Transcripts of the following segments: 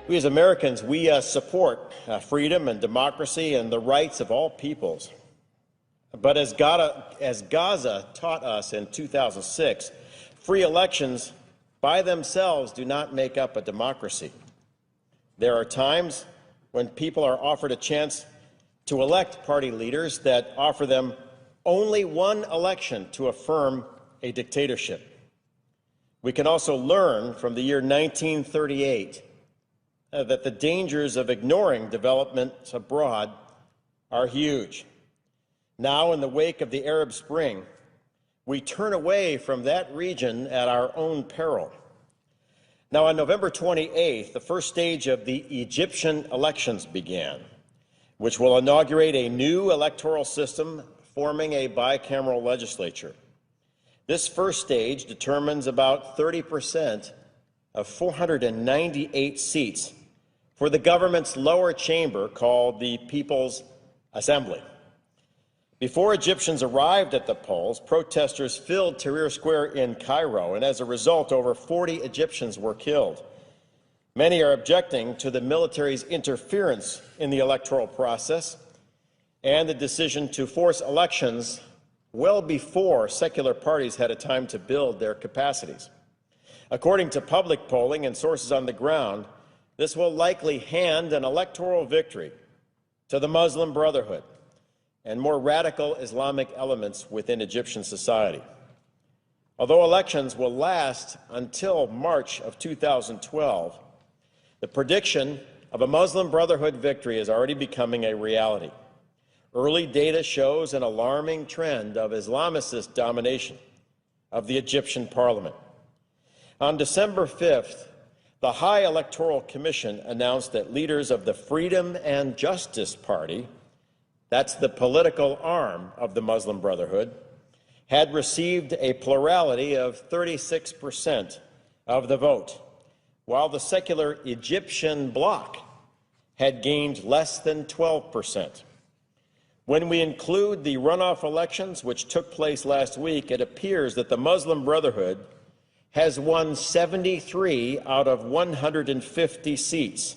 We as Americans, we support freedom and democracy and the rights of all peoples. But as Gaza taught us in 2006, free elections by themselves do not make up a democracy. There are times when people are offered a chance to elect party leaders that offer them only one election to affirm a dictatorship. We can also learn from the year 1938 that the dangers of ignoring developments abroad are huge. Now, in the wake of the Arab Spring, we turn away from that region at our own peril. Now, on November 28th, the first stage of the Egyptian elections began, which will inaugurate a new electoral system forming a bicameral legislature. This first stage determines about 30% of 498 seats for the government's lower chamber called the People's Assembly. Before Egyptians arrived at the polls, protesters filled Tahrir Square in Cairo, and as a result, over 40 Egyptians were killed. Many are objecting to the military's interference in the electoral process and the decision to force elections well before secular parties had a time to build their capacities. According to public polling and sources on the ground, this will likely hand an electoral victory to the Muslim Brotherhood and more radical Islamic elements within Egyptian society. Although elections will last until March of 2012, the prediction of a Muslim Brotherhood victory is already becoming a reality. Early data shows an alarming trend of Islamicist domination of the Egyptian parliament. On December 5th, the High Electoral Commission announced that leaders of the Freedom and Justice Party, that's the political arm of the Muslim Brotherhood, had received a plurality of 36% of the vote, while the secular Egyptian bloc had gained less than 12%. When we include the runoff elections, which took place last week, it appears that the Muslim Brotherhood has won 73 out of 150 seats,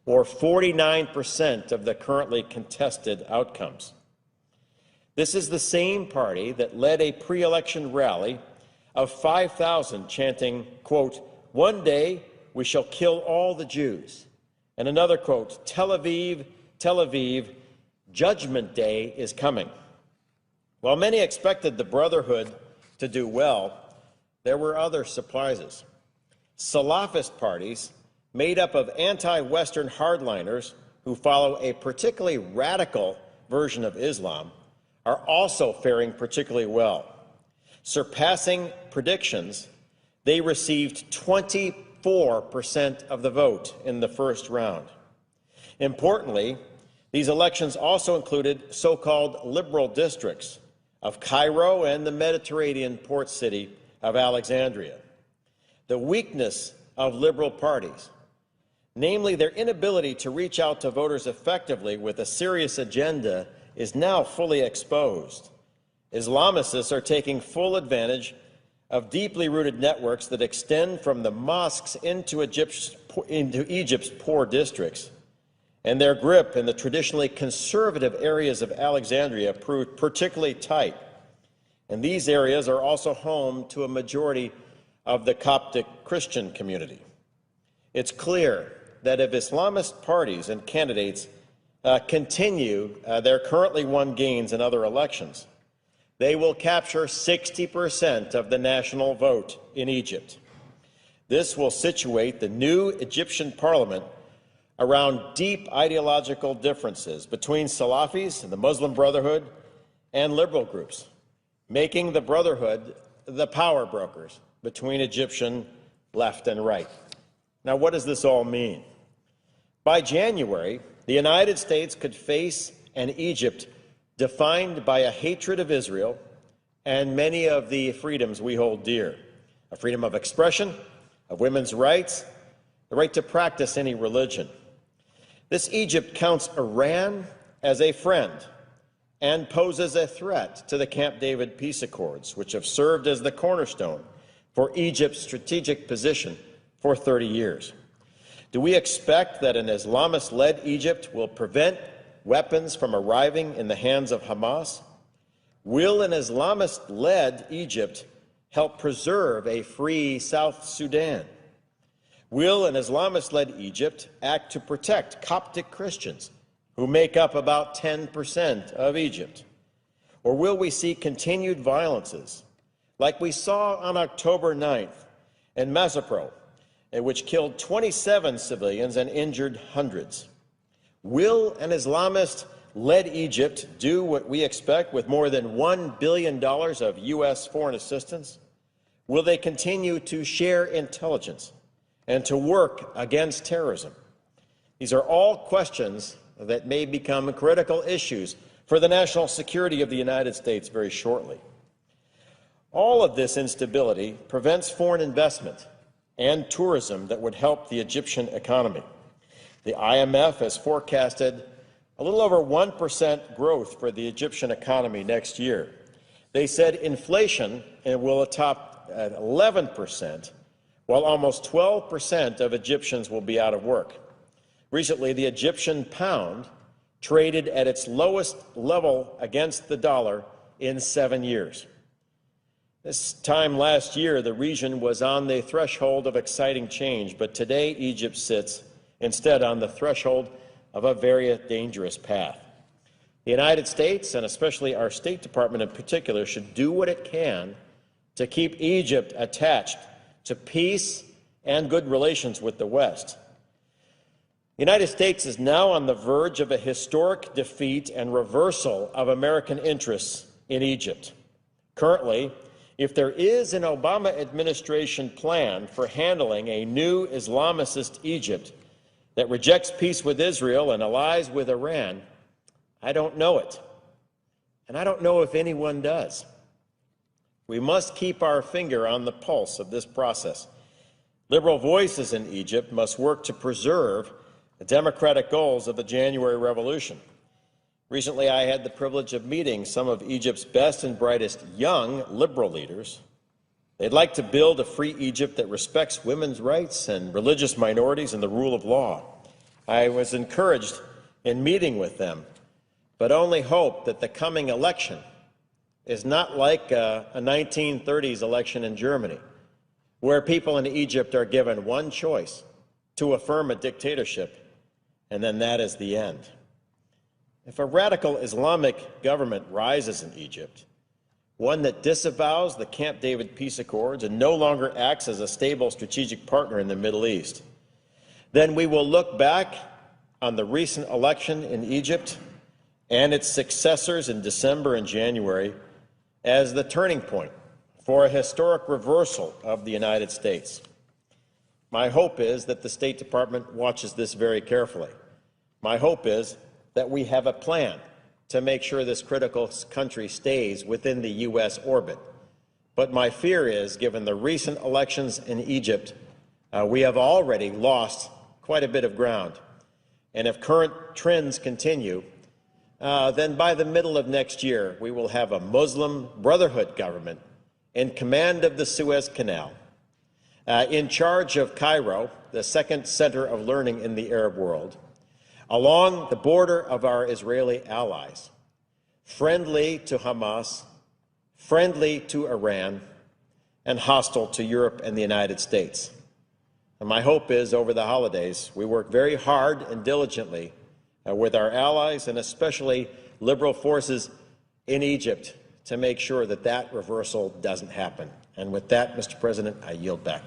or 49% of the currently contested outcomes. This is the same party that led a pre-election rally of 5,000 chanting, quote, "One day we shall kill all the Jews," and another quote, "Tel Aviv, Tel Aviv, Judgment Day is coming." While many expected the Brotherhood to do well, there were other surprises. Salafist parties made up of anti-Western hardliners who follow a particularly radical version of Islam are also faring particularly well. Surpassing predictions, they received 24% of the vote in the first round. Importantly, these elections also included so-called liberal districts of Cairo and the Mediterranean port city of Alexandria. The weakness of liberal parties, namely their inability to reach out to voters effectively with a serious agenda, is now fully exposed. Islamicists are taking full advantage of deeply rooted networks that extend from the mosques into Egypt's poor districts, and their grip in the traditionally conservative areas of Alexandria proved particularly tight. And these areas are also home to a majority of the Coptic Christian community. It's clear that if Islamist parties and candidates continue their currently won gains in other elections, they will capture 60% of the national vote in Egypt. This will situate the new Egyptian parliament around deep ideological differences between Salafis and the Muslim Brotherhood and liberal groups, making the Brotherhood the power brokers between Egyptian left and right. Now, what does this all mean? By January, the United States could face an Egypt defined by a hatred of Israel and many of the freedoms we hold dear: a freedom of expression, of women's rights, the right to practice any religion. This Egypt counts Iran as a friend and poses a threat to the Camp David peace accords, which have served as the cornerstone for Egypt's strategic position for 30 years. Do we expect that an Islamist-led Egypt will prevent weapons from arriving in the hands of Hamas? Will an Islamist-led Egypt help preserve a free South Sudan? Will an Islamist-led Egypt act to protect Coptic Christians, who make up about 10% of Egypt? Or will we see continued violences, like we saw on October 9th in Mazapro, which killed 27 civilians and injured hundreds? Will an Islamist-led Egypt do what we expect with more than $1 billion of U.S. foreign assistance? Will they continue to share intelligence and to work against terrorism? These are all questions that may become critical issues for the national security of the United States very shortly. All of this instability prevents foreign investment and tourism that would help the Egyptian economy. The IMF has forecasted a little over 1% growth for the Egyptian economy next year. They said inflation will top 11%, while almost 12% of Egyptians will be out of work. Recently, the Egyptian pound traded at its lowest level against the dollar in 7 years. This time last year, the region was on the threshold of exciting change, but today Egypt sits instead on the threshold of a very dangerous path. The United States, and especially our State Department in particular, should do what it can to keep Egypt attached to peace and good relations with the West. The United States is now on the verge of a historic defeat and reversal of American interests in Egypt. Currently, if there is an Obama administration plan for handling a new Islamist Egypt that rejects peace with Israel and allies with Iran, I don't know it, and I don't know if anyone does. We must keep our finger on the pulse of this process. Liberal voices in Egypt must work to preserve the democratic goals of the January Revolution. Recently, I had the privilege of meeting some of Egypt's best and brightest young liberal leaders. They'd like to build a free Egypt that respects women's rights and religious minorities and the rule of law. I was encouraged in meeting with them, but only hope that the coming election is not like a 1930s election in Germany, where people in Egypt are given one choice: to affirm a dictatorship, and then that is the end. If a radical Islamic government rises in Egypt, one that disavows the Camp David peace accords and no longer acts as a stable strategic partner in the Middle East, then we will look back on the recent election in Egypt and its successors in December and January as the turning point for a historic reversal of the United States. My hope is that the State Department watches this very carefully. My hope is that we have a plan to make sure this critical country stays within the U.S. orbit. But my fear is, given the recent elections in Egypt, we have already lost quite a bit of ground. And if current trends continue, then by the middle of next year, we will have a Muslim Brotherhood government in command of the Suez Canal, in charge of Cairo, the second center of learning in the Arab world, along the border of our Israeli allies, friendly to Hamas, friendly to Iran, and hostile to Europe and the United States. And my hope is, over the holidays, we work very hard and diligently with our allies, and especially liberal forces in Egypt, to make sure that that reversal doesn't happen. And with that, Mr. President, I yield back.